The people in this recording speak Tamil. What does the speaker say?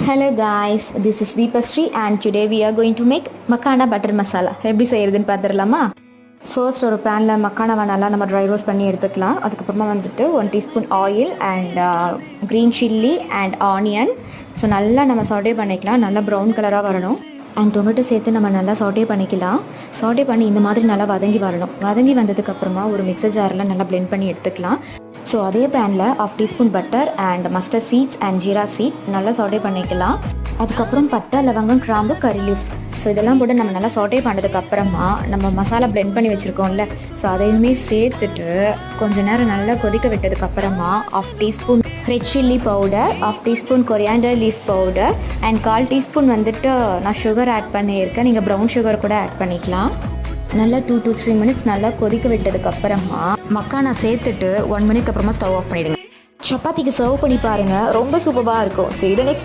Hello guys, this is Deepasri and today we are going to make makhana butter masala. எப்படி செய்யறதுன்னு பார்த்துடலாமா? ஃபர்ஸ்ட் ஒரு பேனில் மக்கானாவை நல்லா நம்ம ட்ரை ரோஸ்ட் பண்ணி எடுத்துக்கலாம். அதுக்கப்புறமா வந்துட்டு 1 teaspoon oil and green chilli and onion. So நல்லா நம்ம சாட்டே பண்ணிக்கலாம், நல்லா ப்ரௌன் கலராக வரணும். அண்ட் டொமேட்டோ சேர்த்து நம்ம நல்லா சாட்டே பண்ணிக்கலாம். சாட்டே பண்ணி இந்த மாதிரி நல்லா வதங்கி வரணும். வதங்கி வந்ததுக்கப்புறமா ஒரு மிக்சர் ஜாரில் நல்லா பிளெண்ட் பண்ணி எடுத்துக்கலாம். ஸோ அதே பேனில் 1/2 teaspoon butter and mustard seeds and jeera seed நல்லா சாட்டே பண்ணிக்கலாம். அதுக்கப்புறம் பட்டை, லவங்கம், கிராம்பு, கறி லீஃப். ஸோ இதெல்லாம் போட்டு நம்ம நல்லா சாட்டே பண்ணதுக்கப்புறமா நம்ம மசாலா பிளெண்ட் பண்ணி வச்சுருக்கோம்ல, ஸோ அதையுமே சேர்த்துட்டு கொஞ்சம் நேரம் நல்லா கொதிக்க விட்டதுக்கப்புறமா 1/2 teaspoon red chilli powder, 1/2 teaspoon coriander leaf powder and 1/4 teaspoon வந்துட்டு நான் சுகர் ஆட் பண்ணியிருக்கேன். நீங்கள் ப்ரௌன் சுகர் கூட ஆட் பண்ணிக்கலாம். நல்லா 2 to 3 மினிட்ஸ் நல்லா கொதிக்க விட்டதுக்கப்புறமா மக்கானா சேர்த்துட்டு 1 மினிட் அப்புறமா ஸ்டவ் ஆஃப் பண்ணிவிடுங்க. சப்பாத்திக்கு சர்வ் பண்ணி பாருங்கள், ரொம்ப சூப்பராக இருக்கும். ஸோ இதை நெக்ஸ்ட்